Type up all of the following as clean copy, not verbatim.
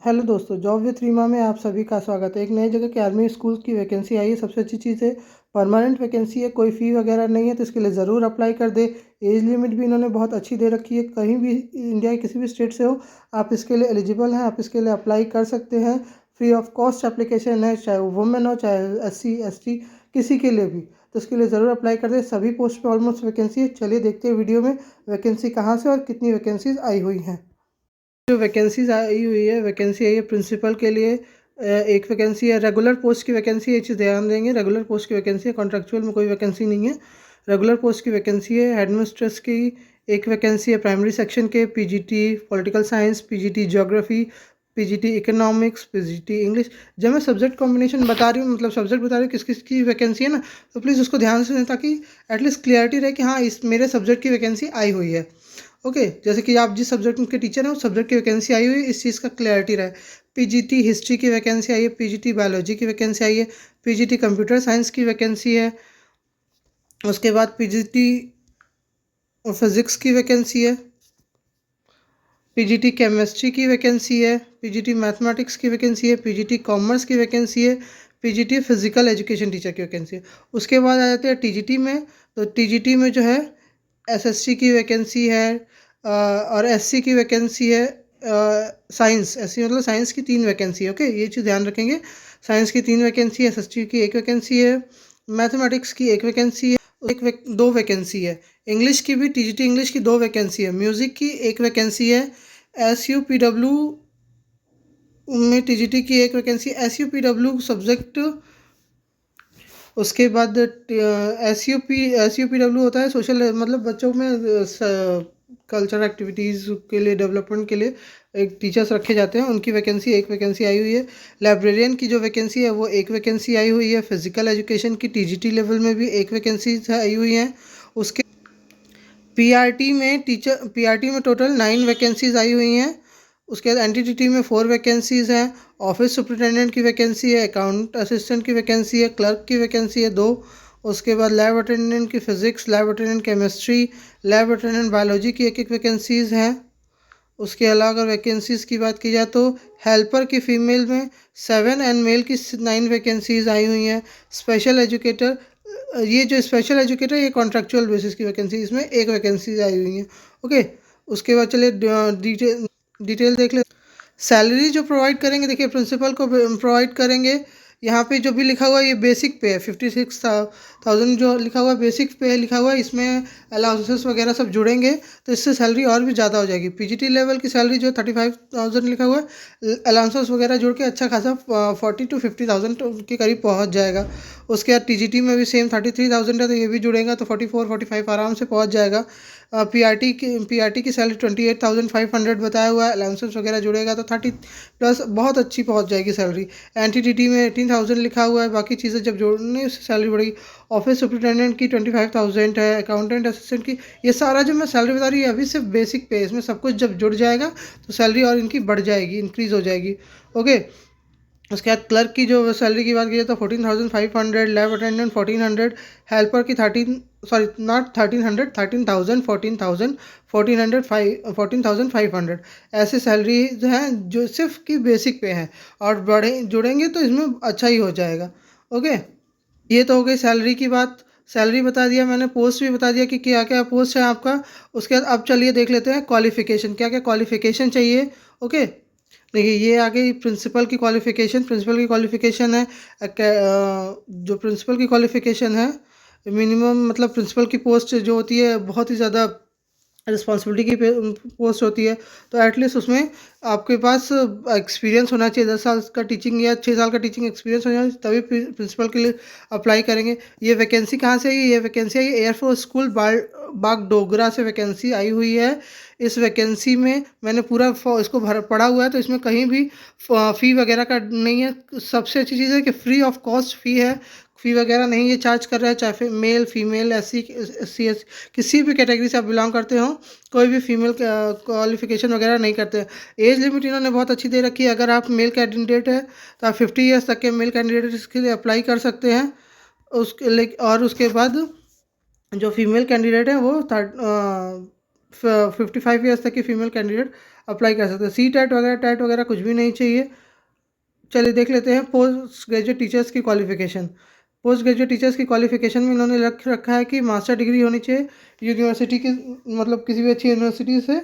Hello दोस्तों, job with Reema में आप सभी का स्वागत है। एक नई जगह के आर्मी स्कूल की वैकेंसी आई है। सबसे अच्छी चीज़ है परमानेंट वैकेंसी है, कोई फ़ी वगैरह नहीं है, तो इसके लिए ज़रूर अप्लाई कर दे। एज लिमिट भी इन्होंने बहुत अच्छी दे रखी है। कहीं भी इंडिया के किसी भी स्टेट से हो, आप इसके लिए एलिजिबल हैं, आप इसके लिए अप्लाई कर सकते हैं। फ्री ऑफ कॉस्ट एप्लीकेशन है, चाहे वो वुमेन हो, चाहे SC ST, किसी के लिए भी। तो इसके लिए ज़रूर अप्लाई कर दे। सभी पोस्ट पे ऑलमोस्ट वैकेंसी है। चलिए देखते हैं वीडियो में वैकेंसी कहाँ से और कितनी वैकेंसीज आई हुई हैं। जो वैकेंसीज आई हुई है, वैकेंसी आई है प्रिंसिपल के लिए। एक वैकेंसी है, रेगुलर पोस्ट की वैकेंसी है। ये चीज़ ध्यान देंगे, रेगुलर पोस्ट की वैकेंसी है, कॉन्ट्रेक्चुअल में कोई वैकेंसी नहीं है। रेगुलर पोस्ट की वैकेंसी है। हेडमिस्ट्रेस की एक वैकेंसी है, प्राइमरी सेक्शन के। PGT political science, PGT geography, PGT economics, PGT English. जब मैं सब्जेक्ट कॉम्बिनेशन बता रही हूँ, मतलब सब्जेक्ट बता रही हूँ किस किस की वैकेंसी है ना, तो प्लीज़ उसको ध्यान से सुनें, ताकि एटलीस्ट क्लियरिटी रहे कि हाँ, इस मेरे सब्जेक्ट की वैकेंसी आई हुई है। ओके, जैसे कि आप जिस सब्जेक्ट के टीचर हैं उस सब्जेक्ट की वैकेंसी आई हुई है, इस चीज़ का क्लैरिटी रहे। PGT हिस्ट्री की वैकेंसी आई है, PGT बायोलॉजी की वैकेंसी आई है, PGT कंप्यूटर साइंस की वैकेंसी है। उसके बाद PGT फिजिक्स की वैकेंसी है, PGT केमिस्ट्री की वैकेंसी है, PGT मैथमेटिक्स की वैकेंसी है, PGT कॉमर्स की वैकेंसी है, PGT फिजिकल एजुकेशन टीचर की वैकेंसी है। उसके बाद आ जाते हैं TGT में। तो TGT में जो है SSC की वैकेंसी है, और SC की वैकेंसी है। साइंस, SC मतलब साइंस की 3 वैकेंसी है। ओके, ये चीज़ ध्यान रखेंगे। साइंस की 3 वैकेंसी है, SSC की 1 वैकेंसी है, मैथमेटिक्स की 1 वैकेंसी है, 2 वैकेंसी है। इंग्लिश की भी TGT इंग्लिश की 2 वैकेंसी है। म्यूज़िक की 1 वैकेंसी है। SUPW में TGT की 1 वैकेंसी, SUPW सब्जेक्ट। उसके बाद SUPW होता है सोशल, मतलब बच्चों में कल्चरल एक्टिविटीज़ के लिए, डेवलपमेंट के लिए एक टीचर्स रखे जाते हैं। उनकी वैकेंसी 1 वैकेंसी आई हुई है। लाइब्रेरियन की जो वैकेंसी है वो 1 वैकेंसी आई हुई है। फिजिकल एजुकेशन की TGT लेवल में भी 1 वैकेंसी आई हुई है। उसके PRT में टोटल 9 वैकेंसीज आई हुई हैं। उसके बाद NTTT में 4 वैकेंसीज़ हैं। ऑफिस सुपरिटेंडेंट की वैकेंसी है, अकाउंट असिस्टेंट की वैकेंसी है, क्लर्क की वैकेंसी है 2। उसके बाद लैब अटेंडेंट की physics, lab attendant chemistry, lab attendant biology की 1 वैकेंसीज़ हैं। उसके अलावा अगर वैकेंसीज़ की बात की जाए तो हेल्पर की फ़ीमेल में 7 एंड मेल की 9 वैकेंसीज़ आई हुई हैं। स्पेशल एजुकेटर, ये जो स्पेशल एजुकेटर, ये कॉन्ट्रेक्चुअल बेसिस की वैकेंसी, इसमें 1 वैकेंसी आई हुई है। ओके, उसके बाद चलिए डिटेल देख ले। सैलरी जो प्रोवाइड करेंगे, देखिए प्रिंसिपल को प्रोवाइड करेंगे। यहाँ पे जो भी लिखा हुआ है ये बेसिक पे है। 56,000 जो लिखा हुआ है बेसिक पे लिखा हुआ है, इसमें अलाउंसेस वगैरह सब जुड़ेंगे तो इससे सैलरी और भी ज़्यादा हो जाएगी। PGT लेवल की सैलरी जो 35,000 लिखा हुआ है, अलाउंसेस वगैरह जुड़ के अच्छा खासा 40 to 50,000 के करीब पहुँच जाएगा। उसके बाद TGT में भी सेम 33,000 है, तो ये भी जुड़ेगा तो 44-45 आराम से पहुँच जाएगा। PRT की सैलरी 28,500 बताया हुआ है। अलाउंसेस वगैरह जुड़ेगा तो 30 प्लस बहुत अच्छी पहुंच जाएगी सैलरी। NTTT में 18,000 लिखा हुआ है, बाकी चीज़ें जब जोड़ने से सैलरी बढ़ेगी। ऑफिस सुपरिटेंडेंट की 25,000 है, अकाउंटेंट असिस्टेंट की। ये सारा जो मैं सैलरी बता रही हूँ अभी सिर्फ बेसिक पे, इसमें सब कुछ जब जुड़ जाएगा तो सैलरी और इनकी बढ़ जाएगी, इंक्रीज़ हो जाएगी। ओके, उसके बाद क्लर्क की जो सैलरी की बात की जाए तो 14,500, लैब अटेंडेंट 1,400, हेल्पर की 14,500, ऐसे सैलरी जो हैं जो सिर्फ की बेसिक पे हैं, और बढ़े जुड़ेंगे तो इसमें अच्छा ही हो जाएगा। ओके, ये तो हो गई सैलरी की बात। सैलरी बता दिया मैंने, पोस्ट भी बता दिया कि क्या क्या पोस्ट है आपका। उसके बाद अब चलिए देख लेते हैं क्वालिफ़िकेशन, क्या क्या क्वालिफ़िकेशन चाहिए। ओके, देखिए ये आ गई प्रिंसिपल की क्वालिफ़िकेशन। प्रिंसिपल की क्वालिफ़िकेशन है जो प्रिंसिपल की क्वालिफ़िकेशन है, मिनिमम, मतलब प्रिंसिपल की पोस्ट जो होती है बहुत ही ज़्यादा रिस्पॉन्सिबिलिटी की पोस्ट होती है, तो एटलीस्ट उसमें आपके पास एक्सपीरियंस होना चाहिए। 10 साल का टीचिंग या 6 साल का टीचिंग एक्सपीरियंस होना चाहिए, तभी प्रिंसिपल के लिए अप्लाई करेंगे। ये वैकेंसी कहाँ से आई? ये वैकेंसी आई एयरफोर्स स्कूल बागडोगरा से वैकेंसी आई हुई है। इस वैकेंसी में मैंने पूरा इसको पढ़ा हुआ है, तो इसमें कहीं भी फ़ी वगैरह का नहीं है। सबसे अच्छी चीज़ है कि फ्री ऑफ कॉस्ट फ़ी है, फ़ी वगैरह नहीं ये चार्ज कर रहा है, चाहे फिर मेल फीमेल SC किसी भी कैटेगरी से आप बिलोंग करते हो, कोई भी फीमेल क्वालिफिकेशन वगैरह नहीं करते। एज लिमिट इन्होंने बहुत अच्छी दे रखी है। अगर आप मेल कैंडिडेट है तो आप 50 ईयर्स तक के मेल कैंडिडेट इसके लिए अप्लाई कर सकते हैं। उसके लिए, और उसके बाद जो फीमेल कैंडिडेट है वो 55 ईयर्स तक की फ़ीमेल कैंडिडेट अप्लाई कर सकते हैं। सी टैट वगैरह कुछ भी नहीं चाहिए। चलिए देख लेते हैं पोस्ट ग्रेजुएट टीचर्स की क्वालिफ़िकेशन। पोस्ट ग्रेजुएट टीचर्स की क्वालिफ़िकेशन में इन्होंने रखा है कि मास्टर डिग्री होनी चाहिए यूनिवर्सिटी की, मतलब किसी भी अच्छी यूनिवर्सिटी से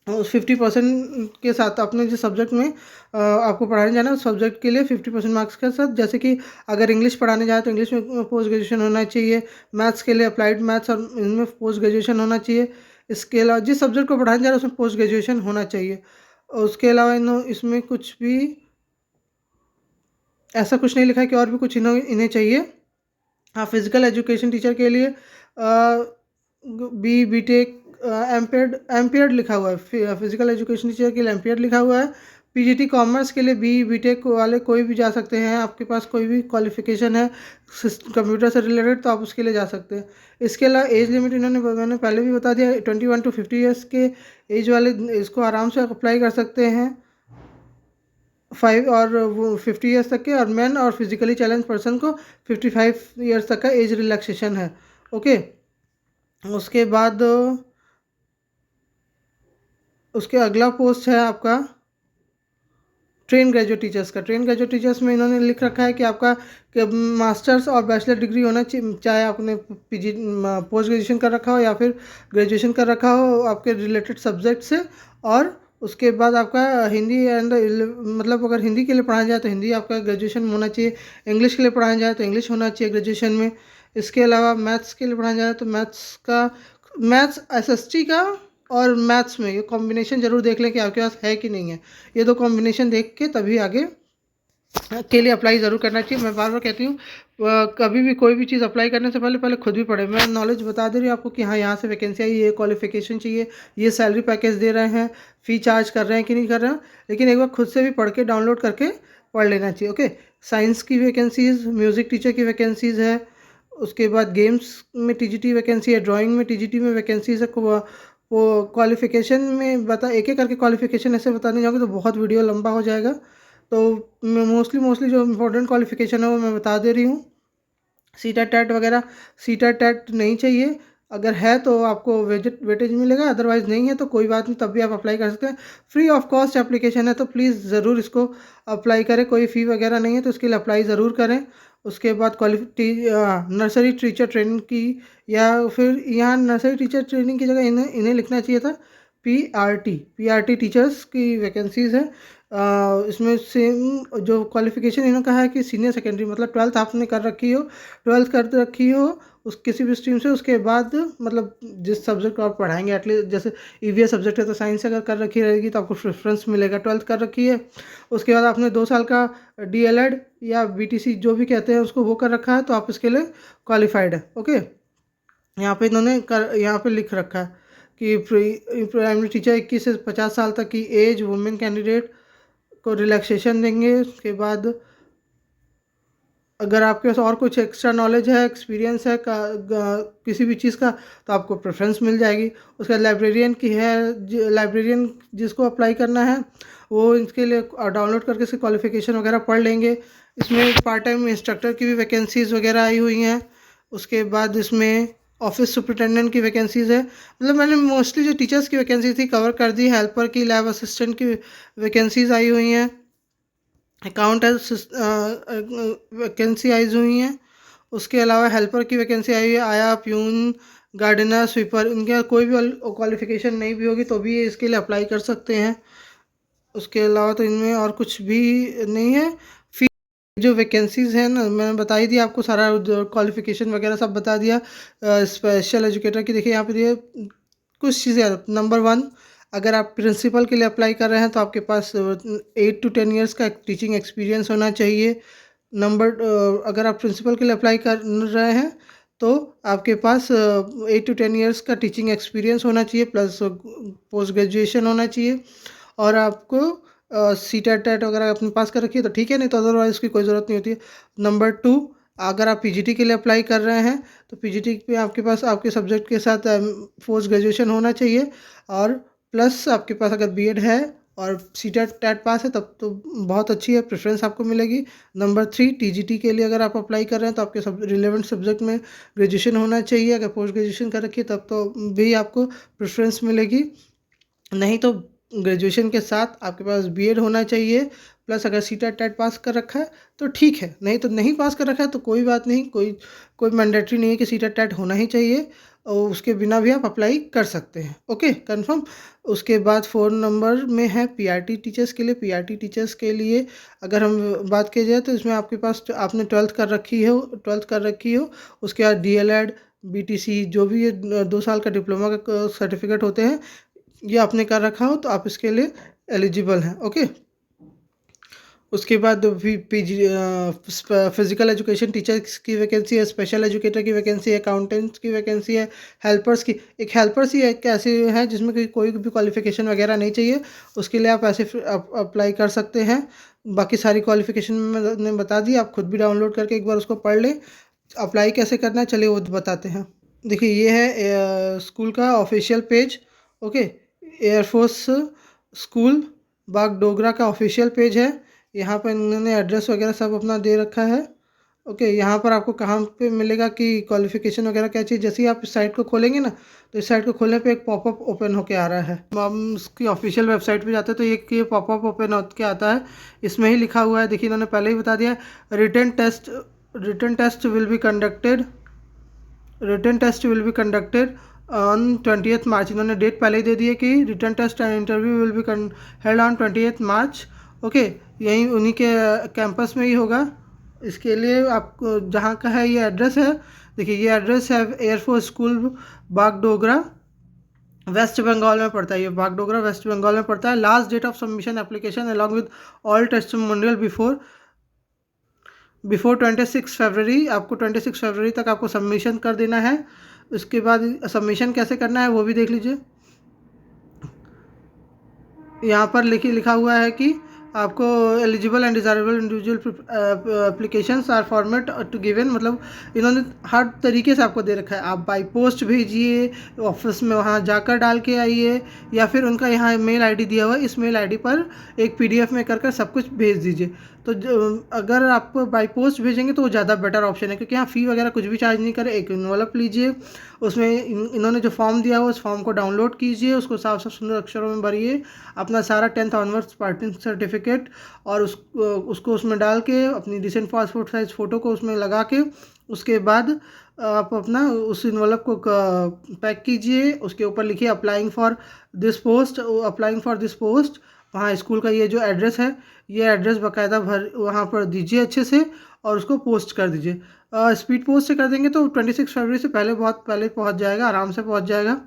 50% के साथ अपने जिस सब्जेक्ट में आपको पढ़ाने जाना है उस सब्जेक्ट के लिए 50% मार्क्स के साथ। जैसे कि अगर इंग्लिश पढ़ाने जाए तो इंग्लिश में पोस्ट ग्रेजुएशन होना चाहिए, मैथ्स के लिए अप्लाइड मैथ्स और इनमें पोस्ट ग्रेजुएशन होना चाहिए। इसके अलावा जिस सब्जेक्ट को पढ़ाने जा रहे हैं उसमें पोस्ट ग्रेजुएशन होना चाहिए। और उसके अलावा इसमें कुछ भी ऐसा कुछ नहीं लिखा है कि और भी कुछ इन्हें चाहिए। हाँ, फिजिकल एजुकेशन टीचर के लिए बी टेक एम्पेयर्ड लिखा हुआ है। फिजिकल एजुकेशन टीचर के लिए एम्पेयर्ड लिखा हुआ है। पीजीटी कॉमर्स के लिए बी टेक वाले कोई भी जा सकते हैं। आपके पास कोई भी क्वालिफिकेशन है कंप्यूटर से रिलेटेड तो आप उसके लिए जा सकते हैं। इसके अलावा एज लिमिट मैंने पहले भी बता दिया, 21 to 50 ईयर्स के एज वाले इसको आराम से अप्लाई कर सकते हैं। 5 और वो 50 ईयर्स तक के, और मैन और फिजिकली चैलेंज पर्सन को 55 ईयर्स तक का एज रिलैक्सेशन है। ओके, उसके बाद उसके अगला पोस्ट है आपका ट्रेन ग्रेजुएट टीचर्स का। ट्रेन ग्रेजुएट टीचर्स में इन्होंने लिख रखा है कि आपका मास्टर्स और बैचलर डिग्री होना चाहिए, चाहे आपने पीजी पोस्ट ग्रेजुएशन कर रखा हो या फिर ग्रेजुएशन कर रखा हो आपके रिलेटेड सब्जेक्ट से। और उसके बाद आपका हिंदी एंड मतलब अगर हिंदी के लिए पढ़ाया जाए तो हिंदी आपका ग्रेजुएशन में होना चाहिए, इंग्लिश के लिए पढ़ाया जाए तो इंग्लिश होना चाहिए ग्रेजुएशन में। इसके अलावा मैथ्स के लिए पढ़ाया जाए तो मैथ्स एसएसटी का और मैथ्स में ये कॉम्बिनेशन जरूर देख लें कि आपके पास है कि नहीं है। ये दो कॉम्बिनेशन देख के तभी आगे के लिए अप्लाई ज़रूर करना चाहिए। मैं बार बार कहती हूँ कभी भी कोई भी चीज़ अप्लाई करने से पहले खुद भी पढ़े। मैं नॉलेज बता दे रही हूँ आपको कि हाँ यहाँ से वैकेंसी आई, ये क्वालिफिकेशन चाहिए, ये सैलरी पैकेज दे रहे हैं, फ़ी चार्ज कर रहे हैं कि नहीं कर रहे हैं, लेकिन एक बार खुद से भी पढ़ के डाउनलोड करके पढ़ लेना चाहिए। ओके, साइंस की वैकेंसीज़, म्यूज़िक टीचर की वैकेंसीज़ है। उसके बाद गेम्स में टीजीटी वैकेंसी है, ड्राइंग में टीजीटी में वैकेंसीज़ है। वो क्वालिफ़िकेशन में एक एक करके क्वालिफ़िकेशन ऐसे बताने जाओगे तो बहुत वीडियो लंबा हो जाएगा। तो मैं मोस्टली जो इम्पोर्टेंट क्वालिफ़िकेशन है वो मैं बता दे रही हूँ। सीटेट टैट वगैरह, सीटेट टैट नहीं चाहिए, अगर है तो आपको वेटेज मिलेगा, अदरवाइज़ नहीं है तो कोई बात नहीं, तब भी आप अप्लाई कर सकते हैं। फ्री ऑफ कॉस्ट एप्लीकेशन है तो प्लीज़ ज़रूर इसको अप्लाई करें, कोई फ़ी वगैरह नहीं है तो इसके लिए अप्लाई ज़रूर करें। उसके बाद नर्सरी टीचर ट्रेनिंग की, या फिर यहाँ नर्सरी टीचर ट्रेनिंग की जगह इन्हें लिखना चाहिए था पीआरटी टीचर्स की वैकेंसीज़ है। इसमें सेम जो क्वालिफ़िकेशन इन्होंने कहा है कि सीनियर सेकेंडरी मतलब 12th आपने कर रखी हो, 12th कर रखी हो उस किसी भी स्ट्रीम से, उसके बाद मतलब जिस सब्जेक्ट को आप पढ़ाएंगे एटलीस्ट जैसे ईवीएस सब्जेक्ट है तो साइंस अगर कर रखी रहेगी तो आपको प्रेफरेंस मिलेगा। 12th कर रखी है, उसके बाद आपने 2 साल का डीएलएड या बीटीसी जो भी कहते हैं उसको वो कर रखा है तो आप इसके लिए क्वालिफाइड है। ओके, यहाँ पे यहाँ पे लिख रखा है कि प्राइमरी टीचर 21 से 50 साल तक की एज वुमेन कैंडिडेट को रिलैक्सेशन देंगे। उसके बाद अगर आपके पास और कुछ एक्स्ट्रा नॉलेज है, एक्सपीरियंस है किसी भी चीज़ का तो आपको प्रेफरेंस मिल जाएगी। उसके बाद लाइब्रेरियन की है, लाइब्रेरियन जिसको अप्लाई करना है वो इसके लिए डाउनलोड करके इसकी क्वालिफ़िकेशन वगैरह पढ़ लेंगे। इसमें पार्ट टाइम इंस्ट्रक्टर की भी वैकेंसीज़ वगैरह आई हुई हैं। उसके बाद इसमें ऑफिस सुपरिटेंडेंट की वैकेंसीज़ है, मतलब मैंने मोस्टली जो टीचर्स की वैकेंसी थी कवर कर दी। हेल्पर की, लैब असिस्टेंट की वैकेंसीज़ आई हुई हैं। अकाउंट वैकेंसी आई हुई हैं। उसके अलावा हेल्पर की वैकेंसी आई हुई है, आया, प्यून, गार्डनर, स्वीपर, इनके कोई भी क्वालिफ़िकेशन नहीं भी होगी तो भी ये इसके लिए अप्लाई कर सकते हैं। उसके अलावा तो इनमें और कुछ भी नहीं है। फी जो वैकेंसीज़ हैं ना मैंने बता ही दिया आपको, सारा क्वालिफ़िकेशन वगैरह सब बता दिया। स्पेशल एजुकेटर की देखिए यहाँ पे दिए कुछ चीज़ें। नंबर 1, अगर आप प्रिंसिपल के लिए अप्लाई कर रहे हैं तो आपके पास 8 to 10 ईयर्स का टीचिंग एक्सपीरियंस होना चाहिए। अगर आप प्रिंसिपल के लिए अप्लाई कर रहे हैं तो आपके पास 8 to 10 ईयर्स का टीचिंग एक्सपीरियंस होना चाहिए, प्लस पोस्ट ग्रेजुएशन होना चाहिए। और आपको सीटेट टैट वगैरह अपने पास कर रखिए तो ठीक है, नहीं तो अदरवाइज़ उसकी कोई ज़रूरत नहीं होती है। नंबर 2, अगर आप पीजीटी के लिए अप्लाई कर रहे हैं तो पीजीटी पे आपके पास आपके सब्जेक्ट के साथ पोस्ट ग्रेजुएशन होना चाहिए, और प्लस आपके पास अगर बीएड है और सीटेट टैट पास है तब तो बहुत अच्छी है, प्रेफरेंस आपको मिलेगी। नंबर 3, टीजीटी के लिए अगर आप अप्लाई कर रहे हैं तो आपके रिलेवेंट सब्जेक्ट में ग्रेजुएशन होना चाहिए। अगर पोस्ट ग्रेजुएशन कर रखिए तब तो भी आपको प्रेफरेंस मिलेगी। नहीं तो ग्रेजुएशन के साथ आपके पास बीएड होना चाहिए, प्लस अगर सीटेट टेट पास कर रखा है तो ठीक है, नहीं तो नहीं पास कर रखा है तो कोई बात नहीं, कोई मैंडेटरी नहीं है कि सीटेट टेट होना ही चाहिए, और उसके बिना भी आप अप्लाई कर सकते हैं। Okay, confirm. उसके बाद 4 नंबर में है पीआरटी टीचर्स के लिए। पीआरटी टीचर्स के लिए अगर हम बात की जाए तो इसमें आपके पास आपने 12th कर रखी हो, उसके बाद डीएलएड, बीटीसी, जो भी ये 2 साल का डिप्लोमा का सर्टिफिकेट होते हैं, ये आपने कर रखा हो तो आप इसके लिए एलिजिबल हैं। ओके, उसके बाद पीजी फिजिकल एजुकेशन टीचर्स की वैकेंसी है, स्पेशल एजुकेटर की वैकेंसी है, अकाउंटेंट्स की वैकेंसी है, हेल्पर्स की। एक हेल्पर्स ही एक ऐसे है जिसमें कोई भी क्वालिफिकेशन वगैरह नहीं चाहिए, उसके लिए आप ऐसे अप्लाई कर सकते हैं। बाकी सारी क्वालिफिकेशन मैंने बता दी, आप खुद भी डाउनलोड करके एक बार उसको पढ़ लें। अप्लाई कैसे करना है चलिए वो बताते हैं। देखिए ये है स्कूल का official page. Okay, Air Force School Bagdogra का ऑफिशियल पेज है। यहाँ पर इन्होंने एड्रेस वगैरह सब अपना दे रखा है। ओके, यहाँ पर आपको कहाँ पे मिलेगा कि क्वालिफ़िकेशन वगैरह क्या चाहिए, जैसे ही आप इस साइट को खोलेंगे ना तो इस साइट को खोलने पे एक पॉपअप ओपन होके आ रहा है। हम उसकी ऑफिशियल वेबसाइट पे जाते हैं तो ये पॉपअप ओपन होके आता है। इसमें ही लिखा हुआ है, देखिए इन्होंने पहले ही बता दिया है, written test will be conducted on 20th March. इन्होंने डेट पहले ही दे दी है कि written test and interview will be held on 20th March. Okay, यहीं उन्हीं के कैंपस में ही होगा। इसके लिए आपको जहाँ का है ये एड्रेस है, देखिए ये एड्रेस है एयरफोर्स स्कूल बागडोगरा, वेस्ट बंगाल में पड़ता है। ये बागडोगरा वेस्ट बंगाल में पड़ता है। Last date of submission application along with all testimonial before 26 February. आपको 26 फरवरी तक आपको सबमिशन कर देना है। उसके बाद सबमिशन कैसे करना है वो भी देख लीजिए। यहाँ पर लिखा हुआ है कि आपको eligible and desirable individual applications are format to given, मतलब इन्होंने हर तरीके से आपको दे रखा है। आप बाई पोस्ट भेजिए, ऑफिस में वहाँ जाकर डाल के आइए, या फिर उनका यहाँ मेल आईडी दिया हुआ है, इस मेल आईडी पर एक पीडीएफ में कर सब कुछ भेज दीजिए। तो अगर आप बाई पोस्ट भेजेंगे तो वो ज़्यादा बेटर ऑप्शन है, क्योंकि यहाँ फ़ी वगैरह कुछ भी चार्ज नहीं करे। एक इन्वॉल्व लीजिए, उसमें इन्होंने जो फॉर्म दिया हुआ उस फॉर्म को डाउनलोड कीजिए, उसको साफ साफ सुंदर अक्षरों में भरिए, अपना सारा 10th ऑनवर्ड्स पार्टी सर्टिफिकेट और उसको उसमें डाल के अपनी रिसेंट पासपोर्ट साइज फ़ोटो को उसमें लगा के, उसके बाद आप अपना उस इन्वॉल्व को पैक कीजिए। उसके ऊपर लिखिए अप्लाइंग फॉर दिस पोस्ट। वहाँ स्कूल का ये जो एड्रेस है, ये एड्रेस बाकायदा वहाँ पर दीजिए अच्छे से, और उसको पोस्ट कर दीजिए। स्पीड पोस्ट से कर देंगे तो 26 फरवरी से बहुत पहले पहुँच जाएगा, आराम से पहुँच जाएगा।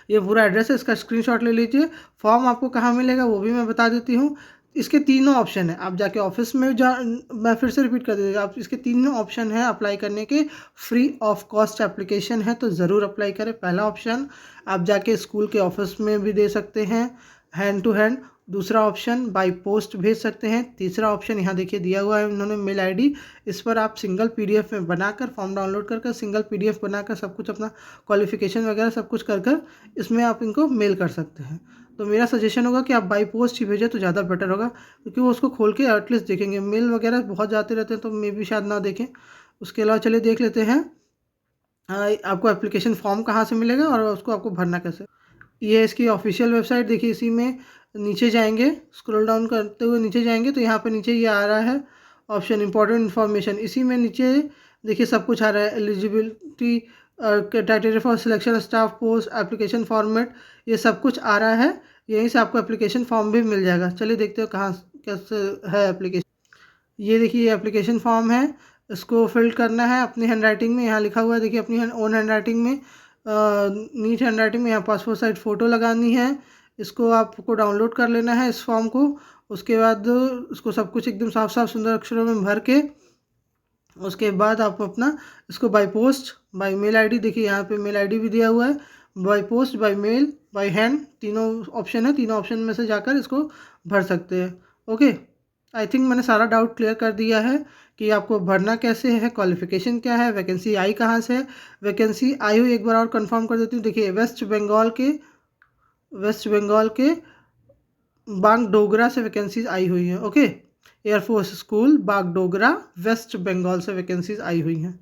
ये पूरा एड्रेस है, इसका स्क्रीनशॉट ले लीजिए। फॉर्म आपको कहाँ मिलेगा वो भी मैं बता देती हूँ। इसके तीनों ऑप्शन है, आप जाके ऑफिस में मैं फिर से रिपीट कर देती हूँ, आप इसके तीनों ऑप्शन है अप्लाई करने के। फ्री ऑफ कॉस्ट एप्लीकेशन है तो ज़रूर अप्लाई करें। पहला ऑप्शन आप जाके स्कूल के ऑफिस में भी दे सकते हैं हैंड टू हैंड। दूसरा ऑप्शन बाय पोस्ट भेज सकते हैं। तीसरा ऑप्शन यहाँ देखिए दिया हुआ है इन्होंने मेल आईडी, इस पर आप सिंगल पीडीएफ में बनाकर फॉर्म डाउनलोड कर सिंगल पीडीएफ बनाकर सब कुछ अपना क्वालिफिकेशन वगैरह सब कुछ कर इसमें आप इनको मेल कर सकते हैं। तो मेरा सजेशन होगा कि आप बाई पोस्ट ही भेजें तो ज़्यादा बेटर होगा, क्योंकि वो उसको खोल के एटलीस्ट देखेंगे। मेल वगैरह बहुत जाते रहते हैं तो मे भी शायद ना देखें। उसके अलावा चलिए देख लेते हैं आपको एप्लीकेशन फॉर्म कहाँ से मिलेगा और उसको आपको भरना कैसे। ये इसकी ऑफिशियल वेबसाइट देखिए, इसी में नीचे जाएंगे, स्क्रॉल डाउन करते हुए नीचे जाएंगे तो यहाँ पे नीचे ये आ रहा है ऑप्शन इंपॉर्टेंट इन्फॉर्मेशन। इसी में नीचे देखिए सब कुछ आ रहा है, eligibility criteria for selection staff post application format, ये सब कुछ आ रहा है। यहीं से आपको एप्लीकेशन फॉर्म भी मिल जाएगा। चलिए देखते हो कहाँ कैसे है एप्लीकेशन। ये देखिए एप्लीकेशन फॉर्म है, इसको फिल करना है अपनी हैंड राइटिंग में। यहाँ लिखा हुआ है देखिए अपनी ओन हैंड राइटिंग में, नीट हैंड राइटिंग में। यहाँ पासपोर्ट साइज फ़ोटो लगानी है, इसको आपको डाउनलोड कर लेना है इस फॉर्म को। उसके बाद उसको सब कुछ एकदम साफ साफ सुंदर अक्षरों में भर के, उसके बाद आप अपना इसको by post by mail ID, देखिए यहाँ पे मेल आईडी भी दिया हुआ है, by post by mail by hand, तीनों ऑप्शन है। तीनों ऑप्शन में से जाकर इसको भर सकते हैं। ओके, आई थिंक मैंने सारा डाउट क्लियर कर दिया है कि आपको भरना कैसे है, क्वालिफिकेशन क्या है, वैकेंसी आई कहाँ से है। वैकेंसी आई हुई एक बार और कंफर्म कर देती हूँ। देखिए वेस्ट बंगाल के बागडोगरा से वैकेंसीज आई हुई हैं। Okay, Air Force School Bagdogra West Bengal से वैकेंसीज आई हुई हैं।